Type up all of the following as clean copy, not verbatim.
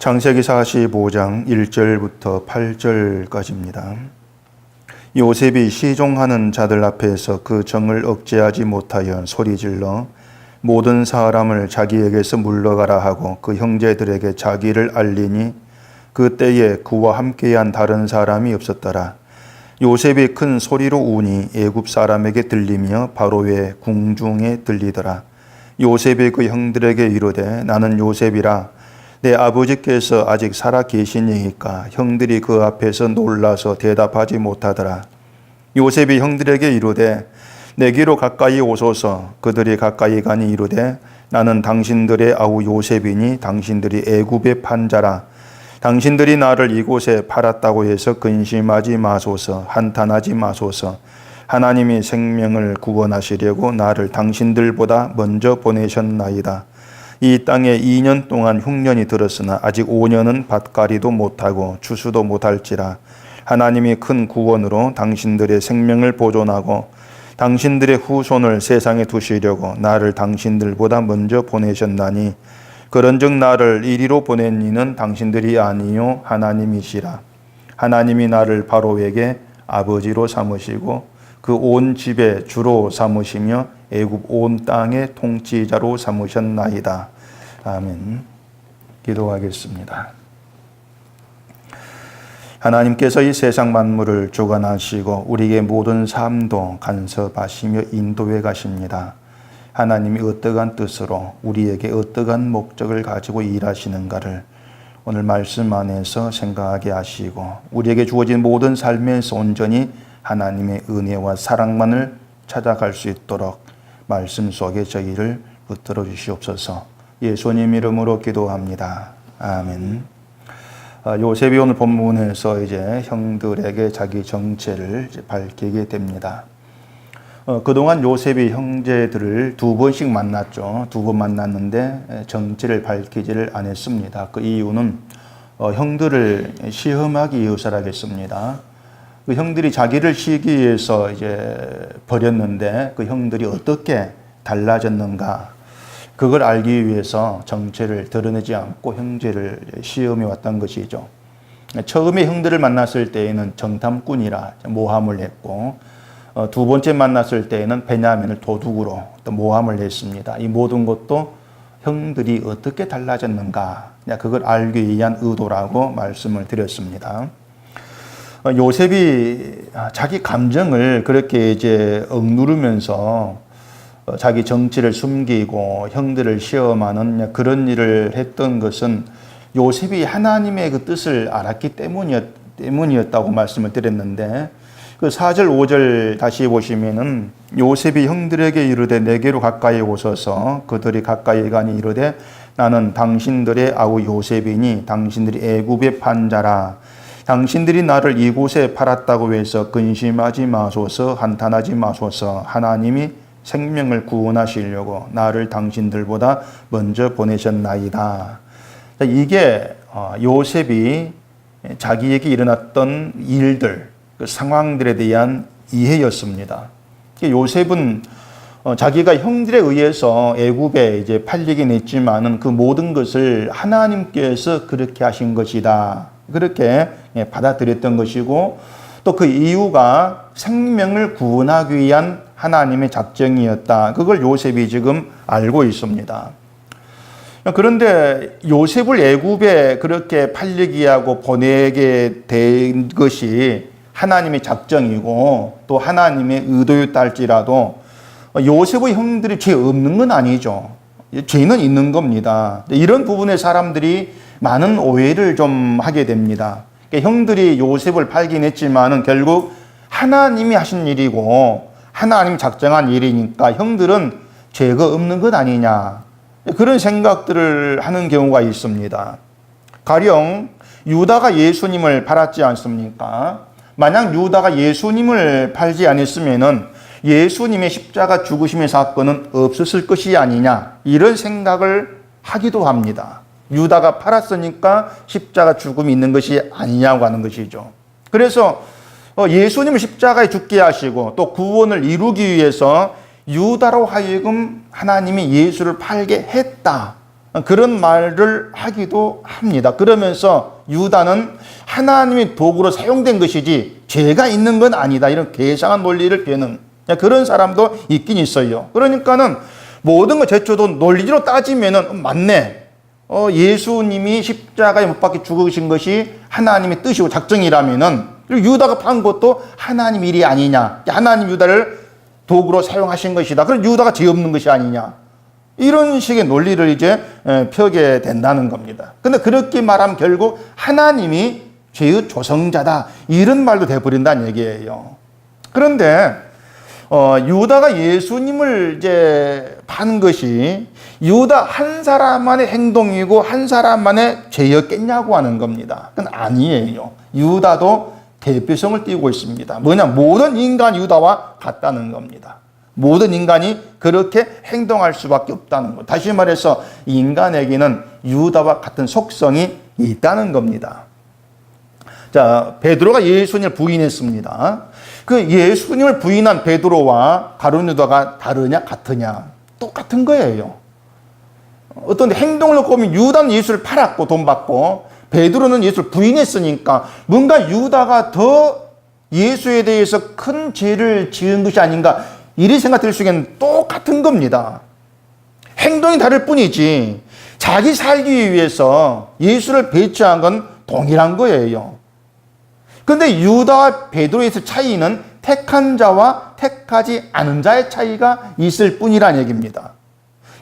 창세기 45장 1절부터 8절까지입니다. 요셉이 시종하는 자들 앞에서 그 정을 억제하지 못하여 소리질러 모든 사람을 자기에게서 물러가라 하고 그 형제들에게 자기를 알리니 그때에 그와 함께한 다른 사람이 없었더라. 요셉이 큰 소리로 우니 애굽 사람에게 들리며 바로의 궁중에 들리더라. 요셉이 그 형들에게 이르되 나는 요셉이라 내 아버지께서 아직 살아 계시니까 형들이 그 앞에서 놀라서 대답하지 못하더라. 요셉이 형들에게 이르되 내게로 가까이 오소서. 그들이 가까이 가니 이르되 나는 당신들의 아우 요셉이니 당신들이 애굽의 판자라. 당신들이 나를 이곳에 팔았다고 해서 근심하지 마소서. 한탄하지 마소서. 하나님이 생명을 구원하시려고 나를 당신들보다 먼저 보내셨나이다. 이 땅에 2년 동안 흉년이 들었으나 아직 5년은 밭갈이도 못하고 추수도 못할지라. 하나님이 큰 구원으로 당신들의 생명을 보존하고 당신들의 후손을 세상에 두시려고 나를 당신들보다 먼저 보내셨나니 그런즉 나를 이리로 보낸 이는 당신들이 아니요 하나님이시라. 하나님이 나를 바로에게 아버지로 삼으시고 그 온 집의 주로 삼으시며 애굽 온 땅의 통치자로 삼으셨나이다. 아멘. 기도하겠습니다. 하나님께서 이 세상 만물을 주관하시고 우리의 모든 삶도 간섭하시며 인도해 가십니다. 하나님이 어떠한 뜻으로 우리에게 어떠한 목적을 가지고 일하시는가를 오늘 말씀 안에서 생각하게 하시고 우리에게 주어진 모든 삶에서 온전히 하나님의 은혜와 사랑만을 찾아갈 수 있도록 말씀 속에 저희를 붙들어 주시옵소서. 예수님 이름으로 기도합니다. 아멘. 요셉이 오늘 본문에서 이제 형들에게 자기 정체를 밝히게 됩니다. 그동안 요셉이 형제들을 두 번씩 만났죠. 두 번 만났는데 정체를 밝히지를 않았습니다. 그 이유는 형들을 시험하기 위해서라겠습니다. 그 형들이 자기를 시기 위해서 이제 버렸는데 그 형들이 어떻게 달라졌는가 그걸 알기 위해서 정체를 드러내지 않고 형제를 시험해 왔던 것이죠. 처음에 형들을 만났을 때에는 정탐꾼이라 모함을 했고 두 번째 만났을 때에는 베냐민을 도둑으로 또 모함을 했습니다. 이 모든 것도 형들이 어떻게 달라졌는가 그걸 알기 위한 의도라고 말씀을 드렸습니다. 요셉이 자기 감정을 그렇게 이제 억누르면서 자기 정체를 숨기고 형들을 시험하는 그런 일을 했던 것은 요셉이 하나님의 그 뜻을 알았기 때문이었다고 말씀을 드렸는데 그 4절 5절 다시 보시면은 요셉이 형들에게 이르되 내게로 가까이 오소서. 그들이 가까이 가니 이르되 나는 당신들의 아우 요셉이니 당신들이 애굽의 판자라. 당신들이 나를 이곳에 팔았다고 해서 근심하지 마소서. 한탄하지 마소서. 하나님이 생명을 구원하시려고 나를 당신들보다 먼저 보내셨나이다. 이게 요셉이 자기에게 일어났던 일들, 그 상황들에 대한 이해였습니다. 요셉은 자기가 형들에 의해서 애굽에 이제 팔리긴 했지만은 그 모든 것을 하나님께서 그렇게 하신 것이다. 그렇게 받아들였던 것이고 또 그 이유가 생명을 구원하기 위한 하나님의 작정이었다. 그걸 요셉이 지금 알고 있습니다. 그런데 요셉을 애굽에 그렇게 팔리게 하고 보내게 된 것이 하나님의 작정이고 또 하나님의 의도였다 할지라도 요셉의 형들이 죄 없는 건 아니죠. 죄는 있는 겁니다. 이런 부분에 사람들이 많은 오해를 좀 하게 됩니다. 형들이 요셉을 팔긴 했지만은 결국 하나님이 하신 일이고 하나님이 작정한 일이니까 형들은 죄가 없는 것 아니냐. 그런 생각들을 하는 경우가 있습니다. 가령 유다가 예수님을 팔았지 않습니까? 만약 유다가 예수님을 팔지 않았으면은 예수님의 십자가 죽으심의 사건은 없었을 것이 아니냐. 이런 생각을 하기도 합니다. 유다가 팔았으니까 십자가 죽음이 있는 것이 아니냐고 하는 것이죠. 그래서 예수님을 십자가에 죽게 하시고 또 구원을 이루기 위해서 유다로 하여금 하나님이 예수를 팔게 했다. 그런 말을 하기도 합니다. 그러면서 유다는 하나님의 도구로 사용된 것이지 죄가 있는 건 아니다. 이런 괴상한 논리를 펴는 그런 사람도 있긴 있어요. 그러니까는 모든 걸 제쳐도 논리적으로 따지면은 맞네. 예수님이 십자가에 못 박혀 죽으신 것이 하나님의 뜻이고 작정이라면은 유다가 판 것도 하나님 일이 아니냐. 하나님 유다를 도구로 사용하신 것이다. 그럼 유다가 죄 없는 것이 아니냐. 이런 식의 논리를 이제 펴게 된다는 겁니다. 근데 그렇게 말하면 결국 하나님이 죄의 조성자다. 이런 말도 돼버린다는 얘기예요. 그런데 유다가 예수님을 이제 판 것이 유다 한 사람만의 행동이고 한 사람만의 죄였겠냐고 하는 겁니다. 그건 아니에요. 유다도 대표성을 띠고 있습니다. 뭐냐? 모든 인간 유다와 같다는 겁니다. 모든 인간이 그렇게 행동할 수밖에 없다는 것. 다시 말해서 인간에게는 유다와 같은 속성이 있다는 겁니다. 자, 베드로가 예수님을 부인했습니다. 그 예수님을 부인한 베드로와 가룟 유다가 다르냐 같으냐? 똑같은 거예요. 어떤 행동을 놓고 보면 유다는 예수를 팔았고 돈 받고 베드로는 예수를 부인했으니까 뭔가 유다가 더 예수에 대해서 큰 죄를 지은 것이 아닌가 이리 생각될 수 있는 똑같은 겁니다. 행동이 다를 뿐이지 자기 살기 위해서 예수를 배척한 건 동일한 거예요. 그런데 유다와 베드로의 차이는 택한 자와 택하지 않은 자의 차이가 있을 뿐이라는 얘기입니다.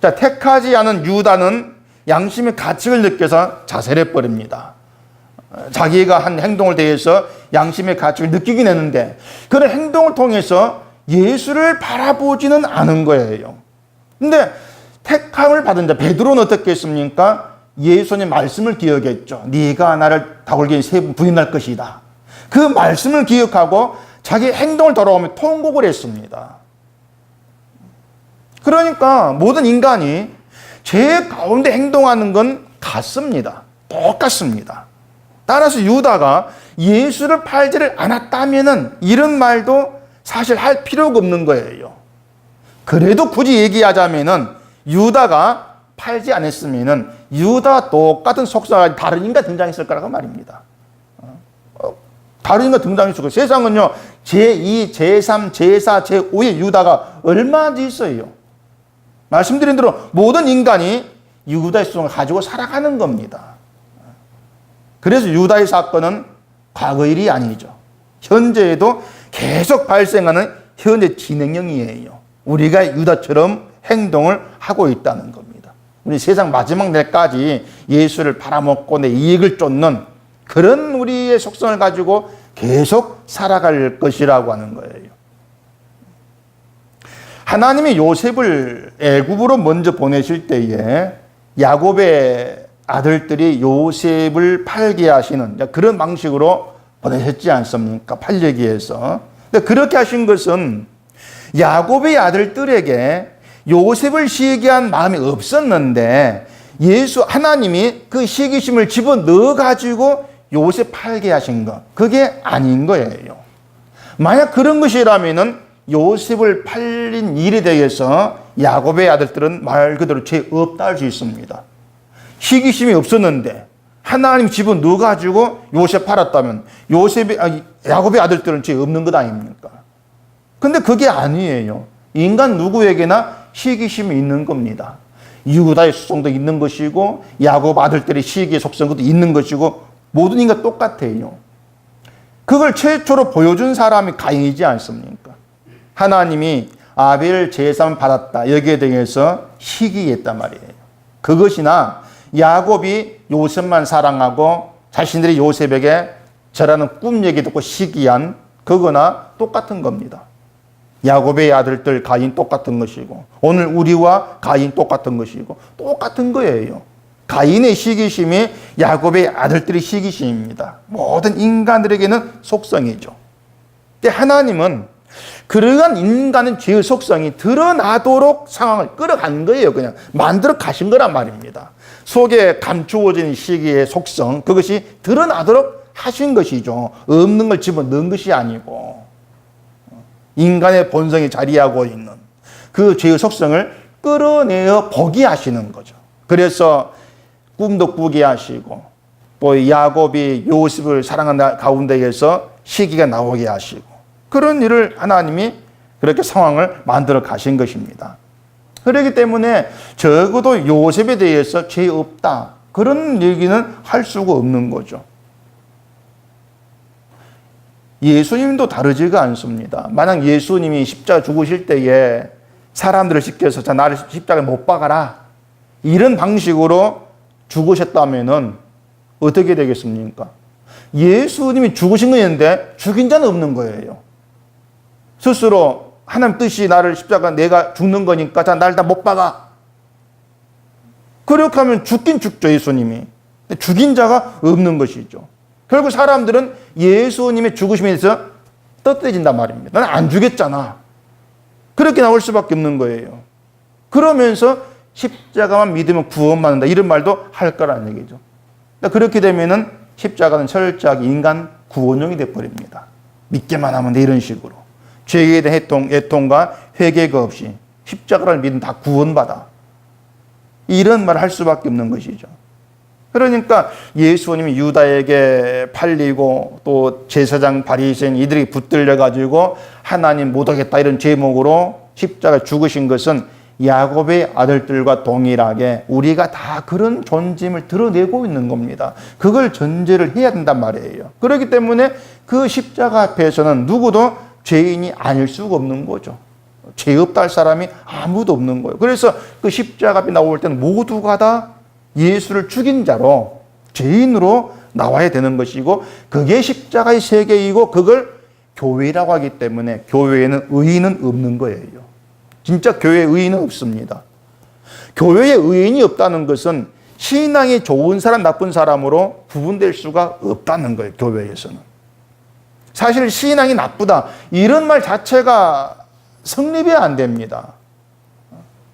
자, 택하지 않은 유다는 양심의 가책을 느껴서 자살해 버립니다. 자기가 한 행동을 대해서 양심의 가책을 느끼긴 했는데 그런 행동을 통해서 예수를 바라보지는 않은 거예요. 근데 택함을 받은 자 베드로는 어떻게 했습니까? 예수님 말씀을 기억했죠. 네가 나를 다골게 세 번 부인할 것이다. 그 말씀을 기억하고 자기 행동을 돌아오며 통곡을 했습니다. 그러니까 모든 인간이 죄 가운데 행동하는 건 같습니다. 똑같습니다. 따라서 유다가 예수를 팔지를 않았다면은 이런 말도 사실 할 필요가 없는 거예요. 그래도 굳이 얘기하자면은 유다가 팔지 않았으면은 유다와 똑같은 속성의 다른 인간 등장했을 거라고 말입니다. 다른 인간 등장했을 거예요. 세상은요, 제2, 제3, 제4, 제5의 유다가 얼마나 있어요. 말씀드린 대로 모든 인간이 유다의 속성을 가지고 살아가는 겁니다. 그래서 유다의 사건은 과거 일이 아니죠. 현재에도 계속 발생하는 현재 진행형이에요. 우리가 유다처럼 행동을 하고 있다는 겁니다. 우리 세상 마지막 날까지 예수를 팔아먹고 내 이익을 쫓는 그런 우리의 속성을 가지고 계속 살아갈 것이라고 하는 거예요. 하나님이 요셉을 애굽으로 먼저 보내실 때에 야곱의 아들들이 요셉을 팔게 하시는 그런 방식으로 보내셨지 않습니까? 팔려기 위해서. 근데 그렇게 하신 것은 야곱의 아들들에게 요셉을 시기한 마음이 없었는데 하나님이 그 시기심을 집어넣어 가지고 요셉 팔게 하신 것. 그게 아닌 거예요. 만약 그런 것이라면은 요셉을 팔린 일에 대해서 야곱의 아들들은 말 그대로 죄 없다 할 수 있습니다. 시기심이 없었는데 하나님 집은 넣어가지고 요셉 팔았다면 야곱의 아들들은 죄 없는 것 아닙니까? 근데 그게 아니에요. 인간 누구에게나 시기심이 있는 겁니다. 유다의 속성도 있는 것이고 야곱 아들들의 시기의 속성도 있는 것이고 모든 인간 똑같아요. 그걸 최초로 보여준 사람이 가인이지 않습니까? 하나님이 아벨 제사만 받았다. 여기에 대해서 시기했단 말이에요. 그것이나 야곱이 요셉만 사랑하고 자신들이 요셉에게 저라는 꿈 얘기 듣고 시기한 그거나 똑같은 겁니다. 야곱의 아들들 가인 똑같은 것이고 오늘 우리와 가인 똑같은 것이고 똑같은 거예요. 가인의 시기심이 야곱의 아들들의 시기심입니다. 모든 인간들에게는 속성이죠. 근데 하나님은 그러한 인간의 죄의 속성이 드러나도록 상황을 끌어간 거예요. 그냥 만들어 가신 거란 말입니다. 속에 감추어진 시기의 속성, 그것이 드러나도록 하신 것이죠. 없는 걸 집어넣은 것이 아니고 인간의 본성이 자리하고 있는 그 죄의 속성을 끌어내어 보게 하시는 거죠. 그래서 꿈도 꾸게 하시고 또 야곱이 요셉을 사랑하는 가운데에서 시기가 나오게 하시고 그런 일을 하나님이 그렇게 상황을 만들어 가신 것입니다. 그렇기 때문에 적어도 요셉에 대해서 죄 없다 그런 얘기는 할 수가 없는 거죠. 예수님도 다르지가 않습니다. 만약 예수님이 십자가 죽으실 때에 사람들을 시켜서 자 나를 십자가에 못 박아라 이런 방식으로 죽으셨다면은 어떻게 되겠습니까? 예수님이 죽으신 거였는데 죽인 자는 없는 거예요. 스스로 하나님 뜻이 나를 십자가 내가 죽는 거니까 자 날 다 못 박아. 그렇게 하면 죽긴 죽죠 예수님이. 죽인 자가 없는 것이죠. 결국 사람들은 예수님의 죽으심에 대해서 떳떳해진단 말입니다. 나는 안 죽였잖아. 그렇게 나올 수밖에 없는 거예요. 그러면서 십자가만 믿으면 구원받는다 이런 말도 할 거라는 얘기죠. 그렇게 되면은 십자가는 철저하게 인간 구원용이 되어버립니다. 믿기만 하면 돼 이런 식으로. 죄에 대한 애통과 회개가 없이 십자가를 믿으면 다 구원받아. 이런 말을 할 수밖에 없는 것이죠. 그러니까 예수님이 유다에게 팔리고 또 제사장 바리새인 이들이 붙들려 가지고 하나님 못하겠다 이런 제목으로 십자가에 죽으신 것은 야곱의 아들들과 동일하게 우리가 다 그런 존재임을 드러내고 있는 겁니다. 그걸 전제를 해야 된단 말이에요. 그렇기 때문에 그 십자가 앞에서는 누구도 죄인이 아닐 수가 없는 거죠. 죄 없다 할 사람이 아무도 없는 거예요. 그래서 그 십자가 앞에 나올 때는 모두가 다 예수를 죽인 자로 죄인으로 나와야 되는 것이고 그게 십자가의 세계이고 그걸 교회라고 하기 때문에 교회에는 의인은 없는 거예요. 진짜 교회에 의인은 없습니다. 교회에 의인이 없다는 것은 신앙이 좋은 사람 나쁜 사람으로 구분될 수가 없다는 거예요. 교회에서는. 사실 신앙이 나쁘다 이런 말 자체가 성립이 안 됩니다.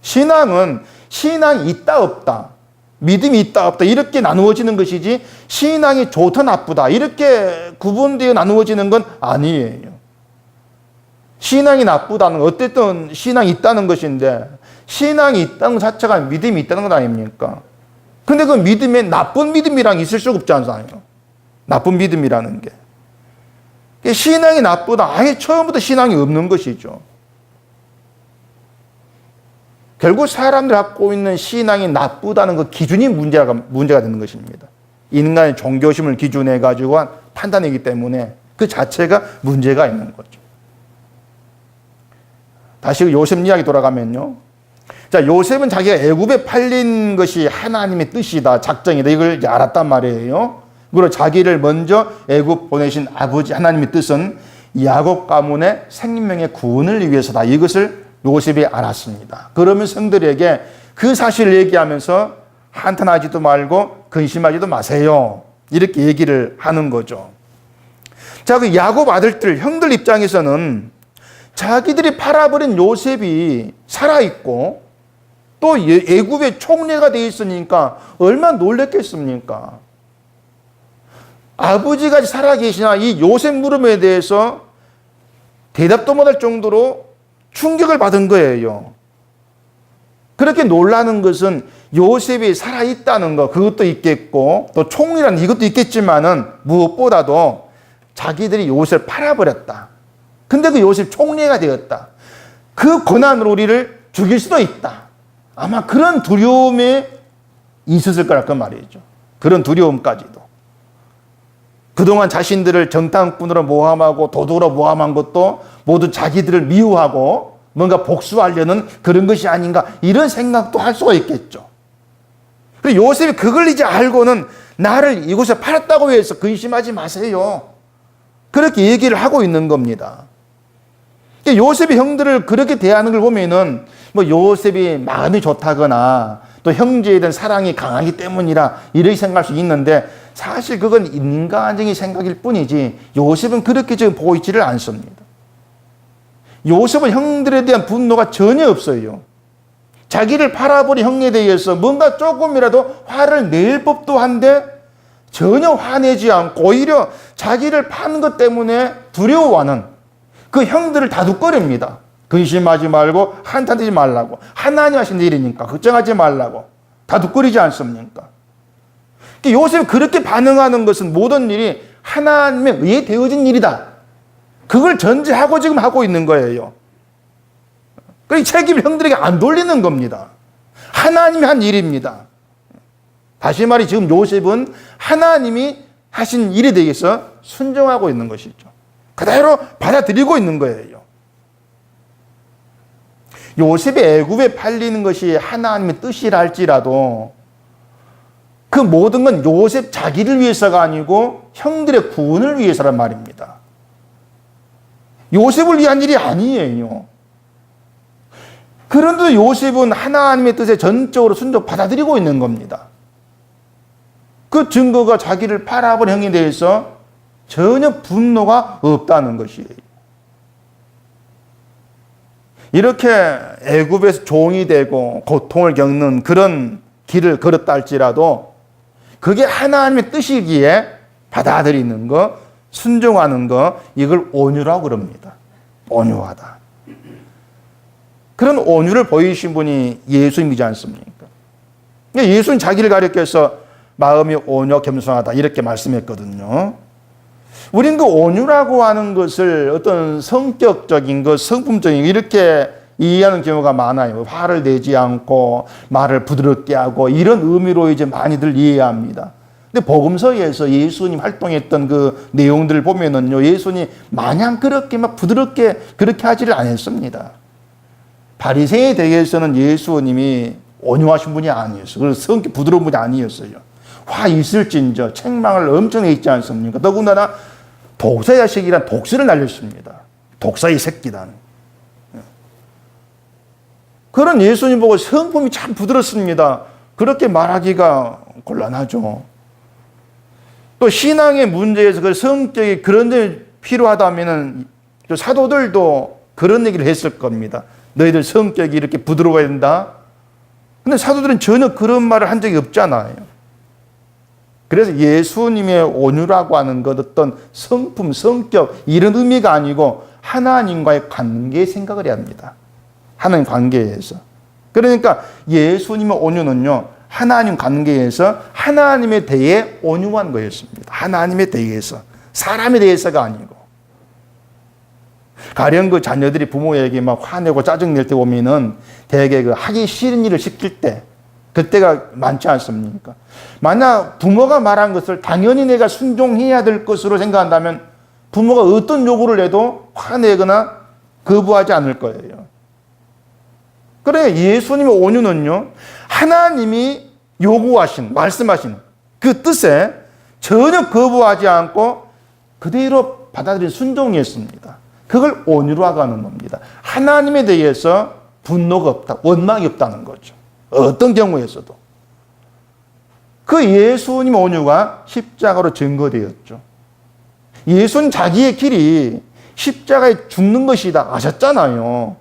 신앙은 신앙이 있다 없다 믿음이 있다 없다 이렇게 나누어지는 것이지 신앙이 좋다 나쁘다 이렇게 구분되어 나누어지는 건 아니에요. 신앙이 나쁘다는 건 어쨌든 신앙이 있다는 것인데 신앙이 있다는 것 자체가 믿음이 있다는 것 아닙니까? 근데 그 믿음에 나쁜 믿음이랑 있을 수가 없지 않나요? 나쁜 믿음이라는 게. 신앙이 나쁘다 아예 처음부터 신앙이 없는 것이죠. 결국 사람들이 갖고 있는 신앙이 나쁘다는 그 기준이 문제가 되는 것입니다. 인간의 종교심을 기준해 가지고 한 판단이기 때문에 그 자체가 문제가 있는 거죠. 다시 요셉 이야기 돌아가면요. 자, 요셉은 자기가 애굽에 팔린 것이 하나님의 뜻이다, 작정이다 이걸 이제 알았단 말이에요. 그리고 자기를 먼저 애굽 보내신 아버지 하나님의 뜻은 야곱 가문의 생명의 구원을 위해서다. 이것을 요셉이 알았습니다. 그러면 성들에게 그 사실을 얘기하면서 한탄하지도 말고 근심하지도 마세요. 이렇게 얘기를 하는 거죠. 자, 그 야곱 아들들, 형들 입장에서는 자기들이 팔아버린 요셉이 살아있고 또 애굽의 총리가 되어 있으니까 얼마나 놀랬겠습니까? 아버지가 살아계시나 이 요셉 물음에 대해서 대답도 못할 정도로 충격을 받은 거예요. 그렇게 놀라는 것은 요셉이 살아있다는 거 그것도 있겠고 또 총리라는 이것도 있겠지만은 무엇보다도 자기들이 요셉을 팔아버렸다. 근데 그 요셉 총리가 되었다. 그 고난으로 우리를 죽일 수도 있다. 아마 그런 두려움이 있었을 거랄 말이죠. 그런 두려움까지도. 그동안 자신들을 정탐꾼으로 모함하고 도둑으로 모함한 것도 모두 자기들을 미워하고 뭔가 복수하려는 그런 것이 아닌가 이런 생각도 할 수가 있겠죠. 그리고 요셉이 그걸 이제 알고는 나를 이곳에 팔았다고 해서 근심하지 마세요. 그렇게 얘기를 하고 있는 겁니다. 요셉이 형들을 그렇게 대하는 걸 보면은 뭐 요셉이 마음이 좋다거나 또 형제에 대한 사랑이 강하기 때문이라 이렇게 생각할 수 있는데 사실 그건 인간적인 생각일 뿐이지 요셉은 그렇게 지금 보고 있지를 않습니다. 요셉은 형들에 대한 분노가 전혀 없어요. 자기를 팔아버린 형에 대해서 뭔가 조금이라도 화를 낼 법도 한데 전혀 화내지 않고 오히려 자기를 파는 것 때문에 두려워하는 그 형들을 다독거립니다. 근심하지 말고 한탄되지 말라고. 하나님 하신 일이니까 걱정하지 말라고. 다독거리지 않습니까? 요셉이 그렇게 반응하는 것은 모든 일이 하나님에 의해 되어진 일이다. 그걸 전제하고 지금 하고 있는 거예요. 그래서 책임을 형들에게 안 돌리는 겁니다. 하나님이 한 일입니다. 다시 말해 지금 요셉은 하나님이 하신 일에 대해서 순종하고 있는 것이죠. 그대로 받아들이고 있는 거예요. 요셉이 애굽에 팔리는 것이 하나님의 뜻이라 할지라도 그 모든 건 요셉 자기를 위해서가 아니고 형들의 구원을 위해서란 말입니다. 요셉을 위한 일이 아니에요. 그런데 요셉은 하나님의 뜻에 전적으로 순종 받아들이고 있는 겁니다. 그 증거가 자기를 팔아버린 형에 대해서 전혀 분노가 없다는 것이에요. 이렇게 애굽에서 종이 되고 고통을 겪는 그런 길을 걸었다 할지라도 그게 하나님의 뜻이기에 받아들이는 것, 순종하는 것, 이걸 온유라고 그럽니다. 온유하다. 그런 온유를 보이신 분이 예수님이지 않습니까? 예수님 자기를 가리켜서 마음이 온유 겸손하다 이렇게 말씀했거든요. 우린 그 온유라고 하는 것을 어떤 성격적인 것, 성품적인 것 이렇게 이해하는 경우가 많아요. 화를 내지 않고 말을 부드럽게 하고 이런 의미로 이제 많이들 이해합니다. 근데 복음서에서 예수님 활동했던 그 내용들을 보면은요, 예수님 마냥 그렇게 막 부드럽게 그렇게 하지를 않았습니다. 바리새인에 대해서는 예수님이 온유하신 분이 아니었어요. 그래서 성격 부드러운 분이 아니었어요. 화 있을진저 책망을 엄청 했지 않습니까? 더군다나 독사 자식이란 독수를 날렸습니다. 독사의 새끼단. 그런 예수님 보고 성품이 참 부드럽습니다. 그렇게 말하기가 곤란하죠. 또 신앙의 문제에서 그 성격이 그런 데 필요하다면은 사도들도 그런 얘기를 했을 겁니다. 너희들 성격이 이렇게 부드러워야 된다. 근데 사도들은 전혀 그런 말을 한 적이 없잖아요. 그래서 예수님의 온유라고 하는 것 어떤 성품, 성격 이런 의미가 아니고 하나님과의 관계에 생각을 해야 합니다. 하나님 관계에서. 그러니까 예수님의 온유는요, 하나님 관계에서 하나님에 대해 온유한 거였습니다. 하나님에 대해서. 사람에 대해서가 아니고. 가령 그 자녀들이 부모에게 막 화내고 짜증낼 때 보면은 대개 그 하기 싫은 일을 시킬 때, 그때가 많지 않습니까? 만약 부모가 말한 것을 당연히 내가 순종해야 될 것으로 생각한다면 부모가 어떤 요구를 해도 화내거나 거부하지 않을 거예요. 그래, 예수님의 온유는요, 하나님이 요구하신, 말씀하신 그 뜻에 전혀 거부하지 않고 그대로 받아들인 순종이었습니다. 그걸 온유로 하는 겁니다. 하나님에 대해서 분노가 없다, 원망이 없다는 거죠. 어떤 경우에서도. 그 예수님의 온유가 십자가로 증거되었죠. 예수는 자기의 길이 십자가에 죽는 것이다 아셨잖아요.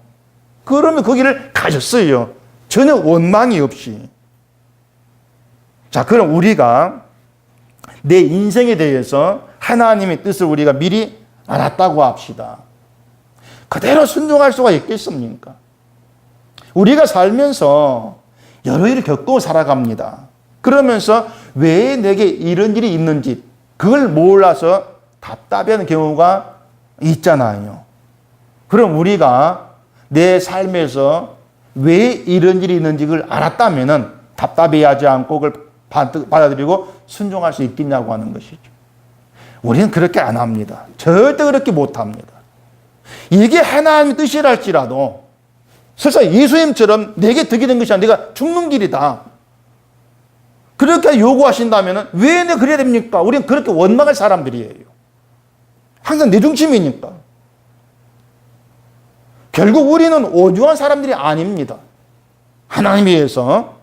그러면 그 길을 가셨어요. 전혀 원망이 없이. 자, 그럼 우리가 내 인생에 대해서 하나님의 뜻을 우리가 미리 알았다고 합시다. 그대로 순종할 수가 있겠습니까? 우리가 살면서 여러 일을 겪고 살아갑니다. 그러면서 왜 내게 이런 일이 있는지 그걸 몰라서 답답해하는 경우가 있잖아요. 그럼 우리가 내 삶에서 왜 이런 일이 있는지 그걸 알았다면 답답해하지 않고 그걸 받아들이고 순종할 수 있겠냐고 하는 것이죠. 우리는 그렇게 안 합니다. 절대 그렇게 못 합니다. 이게 하나님의 뜻이랄지라도 설사 예수님처럼 내게 득이 된 것이 아니라 내가 죽는 길이다. 그렇게 요구하신다면 왜 내가 그래야 됩니까? 우리는 그렇게 원망할 사람들이에요. 항상 내 중심이니까. 결국 우리는 온유한 사람들이 아닙니다. 하나님에 의해서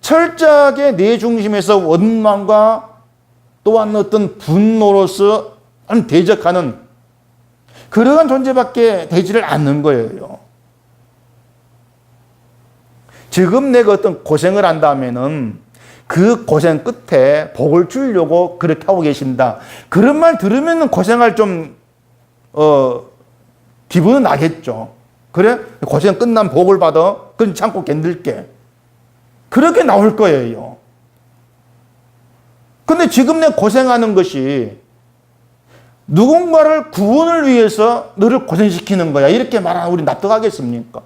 철저하게 내 중심에서 원망과 또한 어떤 분노로서 대적하는 그러한 존재밖에 되지를 않는 거예요. 지금 내가 어떤 고생을 한다면은 그 고생 끝에 복을 주려고 그렇게 하고 계신다. 그런 말 들으면 고생할 좀, 기분은 나겠죠. 그래? 고생 끝난 복을 받아. 그럼 참고 견딜게. 그렇게 나올 거예요. 근데 지금 내 고생하는 것이 누군가를 구원을 위해서 너를 고생시키는 거야. 이렇게 말하면 우리 납득하겠습니까?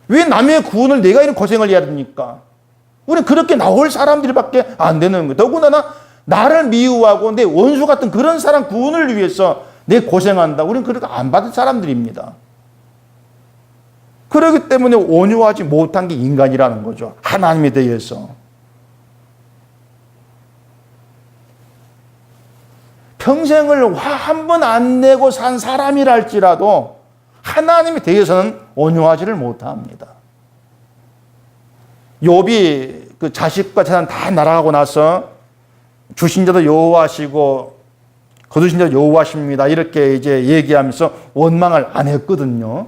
왜 남의 구원을 내가 이런 고생을 해야 됩니까? 우리 그렇게 나올 사람들밖에 안 되는 거예요. 더군다나 나를 미워하고 내 원수 같은 그런 사람 구원을 위해서 내 고생한다. 우리는 그렇게 안 받은 사람들입니다. 그렇기 때문에 온유하지 못한 게 인간이라는 거죠. 하나님에 대해서. 평생을 화 한 번 안 내고 산 사람이랄지라도 하나님에 대해서는 온유하지를 못합니다. 욥이 그 자식과 재산 다 날아가고 나서 주신 자도 여호와시고 거두신 자도 여호와십니다. 이렇게 이제 얘기하면서 원망을 안 했거든요.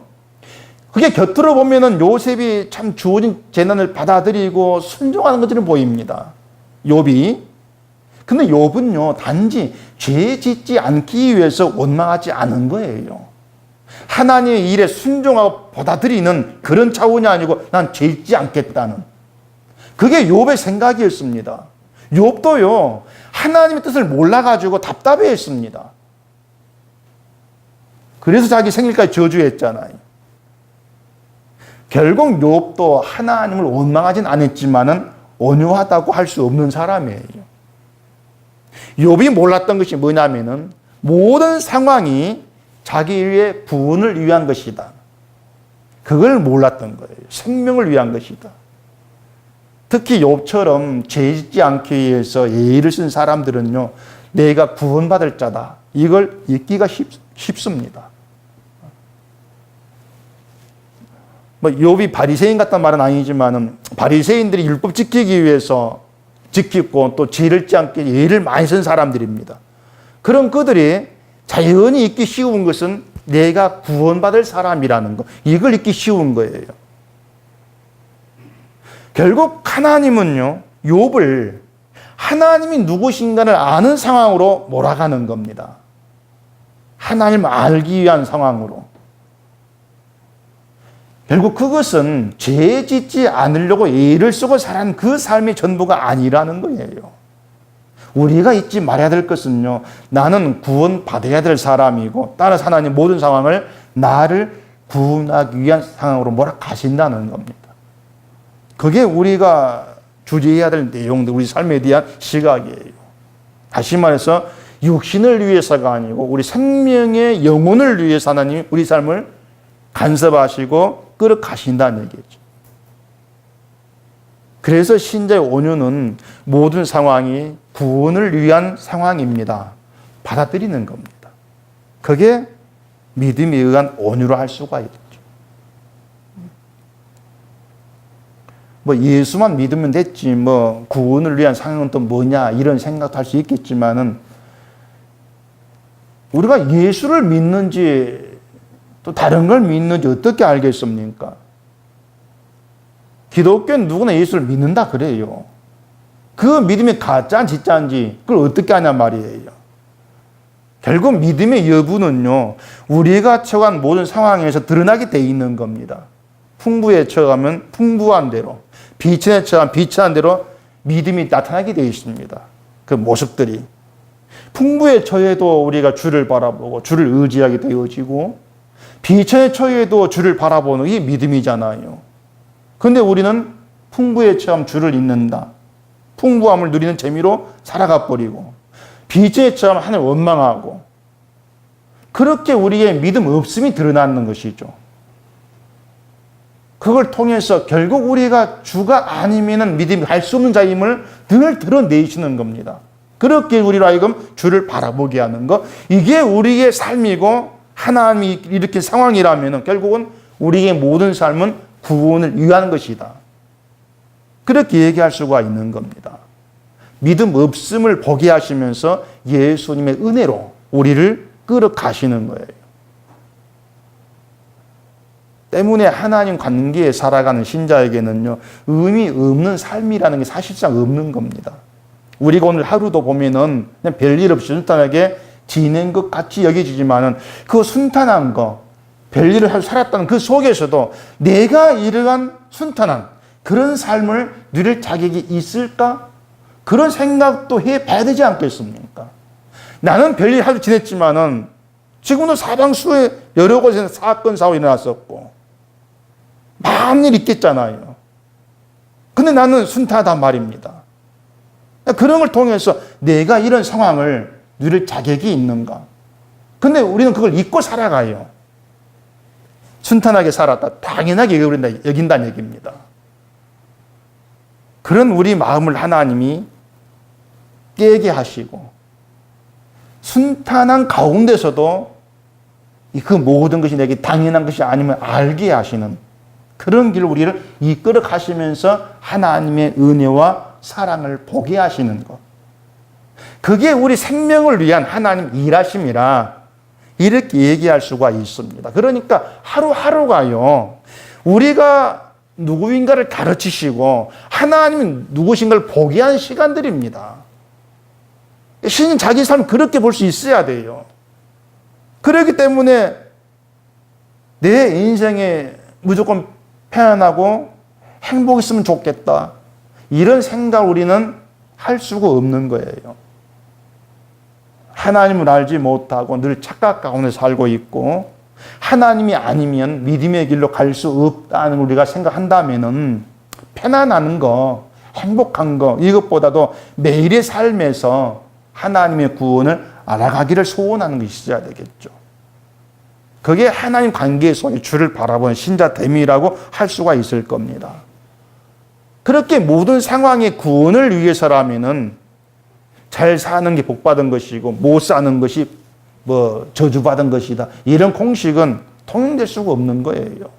그게 곁으로 보면은 요셉이 참 주어진 재난을 받아들이고 순종하는 것들이 보입니다. 욥이. 근데 욥은요, 단지 죄 짓지 않기 위해서 원망하지 않은 거예요. 하나님의 일에 순종하고 받아들이는 그런 차원이 아니고 난 죄 짓지 않겠다는. 그게 욥의 생각이었습니다. 욥도요, 하나님의 뜻을 몰라가지고 답답해했습니다. 그래서 자기 생일까지 저주했잖아요. 결국 욥도 하나님을 원망하진 않았지만은 온유하다고 할 수 없는 사람이에요. 욥이 몰랐던 것이 뭐냐면은 모든 상황이 자기의 구원을 위한 것이다. 그걸 몰랐던 거예요. 생명을 위한 것이다. 특히 욥처럼 죄 짓지 않기 위해서 예의를 쓴 사람들은요, 내가 구원받을 자다. 이걸 잊기가 쉽습니다. 뭐 욥이 바리새인 같다는 말은 아니지만은 바리새인들이 율법 지키기 위해서 지키고 또 죄를 짓지 않게 예의를 많이 쓴 사람들입니다. 그럼 그들이 자연히 잊기 쉬운 것은 내가 구원받을 사람이라는 거. 이걸 잊기 쉬운 거예요. 결국 하나님은요, 욥을 하나님이 누구신가를 아는 상황으로 몰아가는 겁니다. 하나님을 알기 위한 상황으로. 결국 그것은 죄 짓지 않으려고 예를 쓰고 살아가는 그 삶이 전부가 아니라는 거예요. 우리가 잊지 말아야 될 것은요, 나는 구원받아야 될 사람이고 따라서 하나님 모든 상황을 나를 구원하기 위한 상황으로 몰아가신다는 겁니다. 그게 우리가 주제해야 될 내용들, 우리 삶에 대한 시각이에요. 다시 말해서 육신을 위해서가 아니고 우리 생명의 영혼을 위해서 하나님이 우리 삶을 간섭하시고 끌어가신다는 얘기죠. 그래서 신자의 온유는 모든 상황이 구원을 위한 상황입니다. 받아들이는 겁니다. 그게 믿음에 의한 온유로 할 수가 있죠. 뭐 예수만 믿으면 됐지, 뭐 구원을 위한 상황은 또 뭐냐, 이런 생각도 할 수 있겠지만은 우리가 예수를 믿는지 또 다른 걸 믿는지 어떻게 알겠습니까? 기독교는 누구나 예수를 믿는다 그래요. 그 믿음이 가짜인지 진짜인지 그걸 어떻게 아냐 말이에요. 결국 믿음의 여부는요, 우리가 처한 모든 상황에서 드러나게 돼 있는 겁니다. 풍부에 처하면 풍부한 대로, 비천에 처하면 비천한 대로 믿음이 나타나게 되어 있습니다. 그 모습들이. 풍부에 처해도 우리가 주를 바라보고 주를 의지하게 되어지고, 비천에 처해도 주를 바라보는 게 믿음이잖아요. 그런데 우리는 풍부에 처하면 주를 잊는다. 풍부함을 누리는 재미로 살아가 버리고, 비천에 처하면 하나님을 원망하고, 그렇게 우리의 믿음 없음이 드러나는 것이죠. 그걸 통해서 결국 우리가 주가 아니면은 믿음이 할 수 없는 자임을 늘 드러내시는 겁니다. 그렇게 우리로 하여금 주를 바라보게 하는 것, 이게 우리의 삶이고 하나님이 일으킨 상황이라면 결국은 우리의 모든 삶은 구원을 위한 것이다. 그렇게 얘기할 수가 있는 겁니다. 믿음 없음을 보게 하시면서 예수님의 은혜로 우리를 끌어가시는 거예요. 때문에 하나님 관계에 살아가는 신자에게는요, 의미 없는 삶이라는 게 사실상 없는 겁니다. 우리가 오늘 하루도 보면은 그냥 별일 없이 순탄하게 지낸 것 같이 여겨지지만은 그 순탄한 거, 별일을 하고 살았다는 그 속에서도 내가 이러한 순탄한 그런 삶을 누릴 자격이 있을까? 그런 생각도 해봐야 되지 않겠습니까? 나는 별일 하루 지냈지만은 지금도 사방수에 여러 곳에서 사건, 사고 일어났었고 많은 일 있겠잖아요. 근데 나는 순탄하단 말입니다. 그런 걸 통해서 내가 이런 상황을 누릴 자격이 있는가? 근데 우리는 그걸 잊고 살아가요. 순탄하게 살았다. 당연하게 여긴다는 얘기입니다. 그런 우리 마음을 하나님이 깨게 하시고 순탄한 가운데서도 그 모든 것이 내게 당연한 것이 아니면 알게 하시는 그런 길을 우리를 이끌어 가시면서 하나님의 은혜와 사랑을 보게 하시는 것. 그게 우리 생명을 위한 하나님 일하심이라 이렇게 얘기할 수가 있습니다. 그러니까 하루하루가요. 우리가 누구인가를 가르치시고 하나님은 누구신가를 보게 한 시간들입니다. 신인 자기 삶을 그렇게 볼 수 있어야 돼요. 그렇기 때문에 내 인생에 무조건 편안하고 행복했으면 좋겠다. 이런 생각 우리는 할 수가 없는 거예요. 하나님을 알지 못하고 늘 착각 가운데 살고 있고 하나님이 아니면 믿음의 길로 갈 수 없다는 우리가 생각한다면은 편안한 거, 행복한 거 이것보다도 매일의 삶에서 하나님의 구원을 알아가기를 소원하는 것이 있어야 되겠죠. 그게 하나님 관계 속에 주를 바라보는 신자됨이라고 할 수가 있을 겁니다. 그렇게 모든 상황의 구원을 위해서라면은 잘 사는 게 복받은 것이고 못 사는 것이 저주받은 것이다. 이런 공식은 통용될 수가 없는 거예요.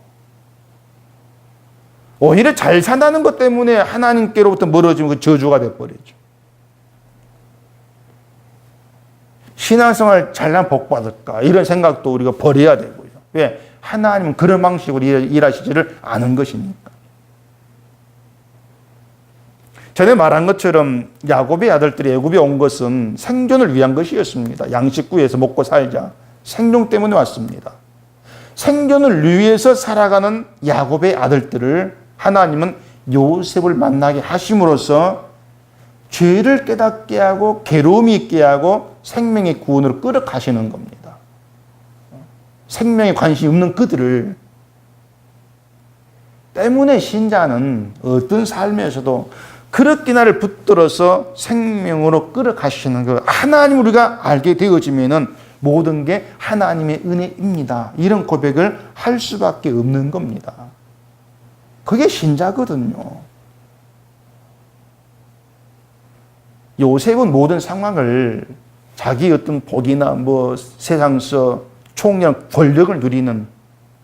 오히려 잘 산다는 것 때문에 하나님께로부터 멀어지면 그 저주가 돼버리죠. 신앙생활 잘난 복받을까? 이런 생각도 우리가 버려야 되고요. 왜? 하나님은 그런 방식으로 일하시지를 않은 것이니까. 전에 말한 것처럼 야곱의 아들들이 애굽에 온 것은 생존을 위한 것이었습니다. 양식 구해서 먹고 살자. 생존 때문에 왔습니다. 생존을 위해서 살아가는 야곱의 아들들을 하나님은 요셉을 만나게 하심으로써 죄를 깨닫게 하고 괴로움이 있게 하고 생명의 구원으로 끌어가시는 겁니다. 생명에 관심이 없는 그들을 때문에 신자는 어떤 삶에서도 그렇게 나를 붙들어서 생명으로 끌어가시는 그 하나님 우리가 알게 되어지면은 모든 게 하나님의 은혜입니다. 이런 고백을 할 수밖에 없는 겁니다. 그게 신자거든요. 요셉은 모든 상황을 자기 어떤 복이나 세상서 총량 권력을 누리는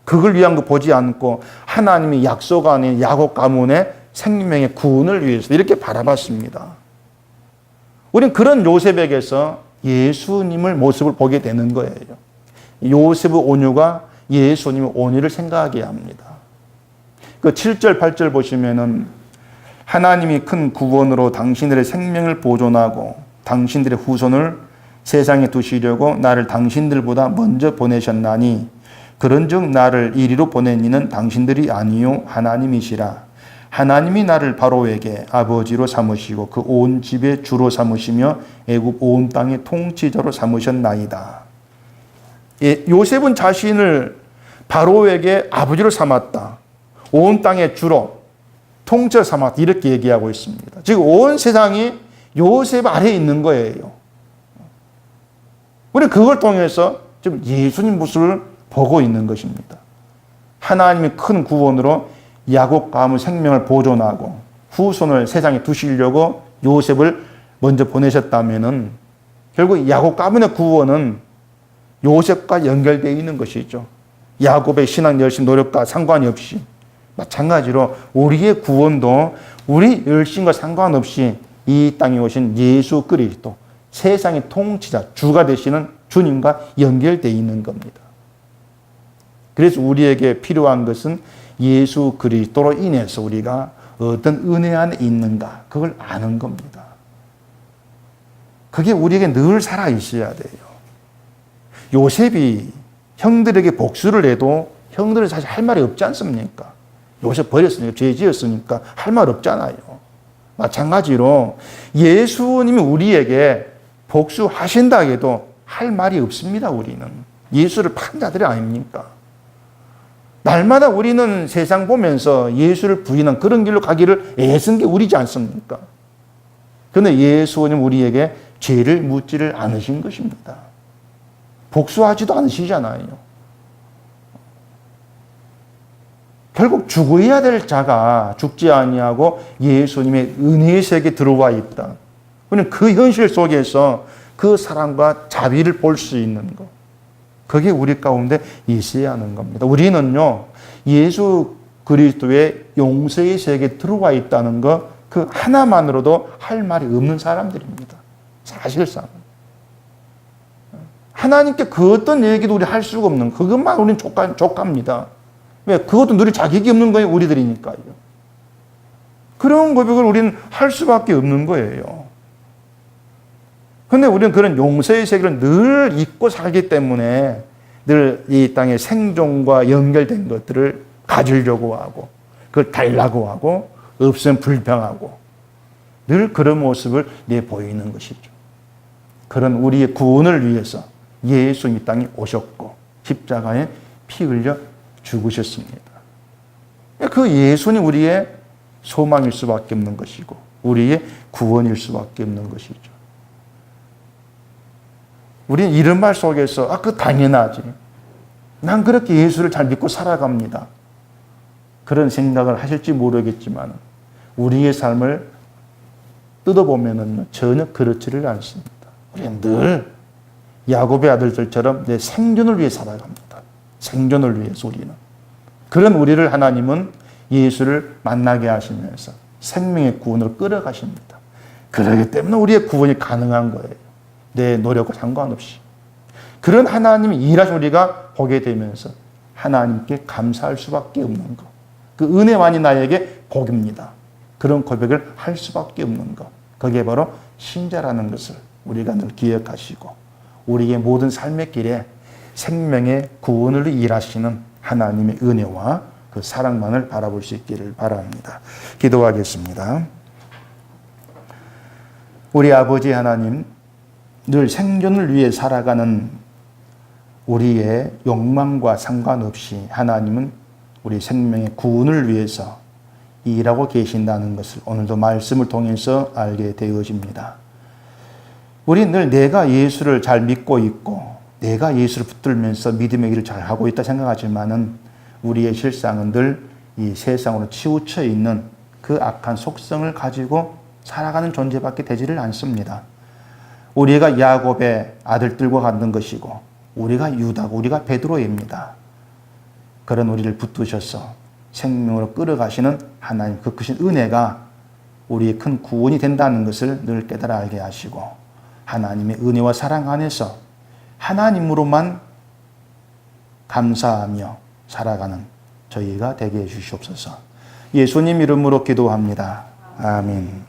그걸 위한 거 보지 않고 하나님의 약속 안에 야곱 가문의 생명의 구원을 위해서 이렇게 바라봤습니다. 우리는 그런 요셉에게서 예수님을 모습을 보게 되는 거예요. 요셉의 온유가 예수님의 온유를 생각하게 합니다. 그 7절, 8절 보시면은 하나님이 큰 구원으로 당신들의 생명을 보존하고 당신들의 후손을 세상에 두시려고 나를 당신들보다 먼저 보내셨나니 그런즉 나를 이리로 보낸 이는 당신들이 아니요 하나님이시라. 하나님이 나를 바로에게 아버지로 삼으시고 그 온 집의 주로 삼으시며 애굽 온 땅의 통치자로 삼으셨나이다. 요셉은 자신을 바로에게 아버지로 삼았다. 온 땅의 주로 통치자 삼았다. 이렇게 얘기하고 있습니다. 즉 온 세상이 요셉 아래에 있는 거예요. 우리 그걸 통해서 지금 예수님 모습을 보고 있는 것입니다. 하나님의 큰 구원으로 야곱 가문 생명을 보존하고 후손을 세상에 두시려고 요셉을 먼저 보내셨다면은 결국 야곱 가문의 구원은 요셉과 연결되어 있는 것이죠. 야곱의 신앙 열심 노력과 상관이 없이 마찬가지로 우리의 구원도 우리 열심과 상관없이 이 땅에 오신 예수 그리스도 세상의 통치자 주가 되시는 주님과 연결되어 있는 겁니다. 그래서 우리에게 필요한 것은 예수 그리스도로 인해서 우리가 어떤 은혜 안에 있는가 그걸 아는 겁니다. 그게 우리에게 늘 살아 있어야 돼요. 요셉이 형들에게 복수를 해도 형들은 사실 할 말이 없지 않습니까? 요새 버렸으니까, 죄 지었으니까 할 말 없잖아요. 마찬가지로 예수님이 우리에게 복수하신다 해도 할 말이 없습니다, 우리는. 예수를 판 자들이 아닙니까? 날마다 우리는 세상 보면서 예수를 부인한 그런 길로 가기를 애쓴 게 우리지 않습니까? 그런데 예수님 우리에게 죄를 묻지를 않으신 것입니다. 복수하지도 않으시잖아요. 결국 죽어야 될 자가 죽지 아니하고 예수님의 은혜의 세계에 들어와 있다. 우리는 그 현실 속에서 그 사랑과 자비를 볼 수 있는 것. 그게 우리 가운데 있어야 하는 겁니다. 우리는요, 예수 그리스도의 용서의 세계에 들어와 있다는 것, 그 하나만으로도 할 말이 없는 사람들입니다. 사실상. 하나님께 그 어떤 얘기도 우리 할 수가 없는, 그것만 우리는 족합니다. 왜? 그것도 누릴 자격이 없는 거예요, 우리들이니까요. 그런 고백을 우리는 할 수밖에 없는 거예요. 그런데 우리는 그런 용서의 세계를 늘 잊고 살기 때문에 늘 이 땅의 생존과 연결된 것들을 가지려고 하고, 그걸 달라고 하고, 없으면 불평하고, 늘 그런 모습을 내보이는 것이죠. 그런 우리의 구원을 위해서 예수 이 땅에 오셨고, 십자가에 피 흘려 죽으셨습니다. 그 예수님 우리의 소망일 수밖에 없는 것이고, 우리의 구원일 수밖에 없는 것이죠. 우리는 이런 말 속에서, 그 당연하지. 난 그렇게 예수를 잘 믿고 살아갑니다. 그런 생각을 하실지 모르겠지만, 우리의 삶을 뜯어보면 전혀 그렇지를 않습니다. 우리는 늘 야곱의 아들들처럼 내 생존을 위해 살아갑니다. 생존을 위해서 우리는. 그런 우리를 하나님은 예수를 만나게 하시면서 생명의 구원으로 끌어가십니다. 그렇기 때문에 우리의 구원이 가능한 거예요. 내 노력과 상관없이. 그런 하나님이 일하신 우리가 보게 되면서 하나님께 감사할 수밖에 없는 것. 그 은혜만이 나에게 복입니다. 그런 고백을 할 수밖에 없는 것. 그게 바로 신자라는 것을 우리가 늘 기억하시고, 우리의 모든 삶의 길에 생명의 구원을 일하시는 하나님의 은혜와 그 사랑만을 바라볼 수 있기를 바랍니다. 기도하겠습니다. 우리 아버지 하나님, 늘 생존을 위해 살아가는 우리의 욕망과 상관없이 하나님은 우리 생명의 구원을 위해서 일하고 계신다는 것을 오늘도 말씀을 통해서 알게 되어집니다. 우리 늘 내가 예수를 잘 믿고 있고, 내가 예수를 붙들면서 믿음의 일을 잘 하고 있다 생각하지만은 우리의 실상은 늘 이 세상으로 치우쳐 있는 그 악한 속성을 가지고 살아가는 존재밖에 되지를 않습니다. 우리가 야곱의 아들들과 같은 것이고, 우리가 유다고, 우리가 베드로입니다. 그런 우리를 붙드셔서 생명으로 끌어가시는 하나님 그 크신 은혜가 우리의 큰 구원이 된다는 것을 늘 깨달아 알게 하시고, 하나님의 은혜와 사랑 안에서 하나님으로만 감사하며 살아가는 저희가 되게 해 주시옵소서. 예수님 이름으로 기도합니다. 아멘.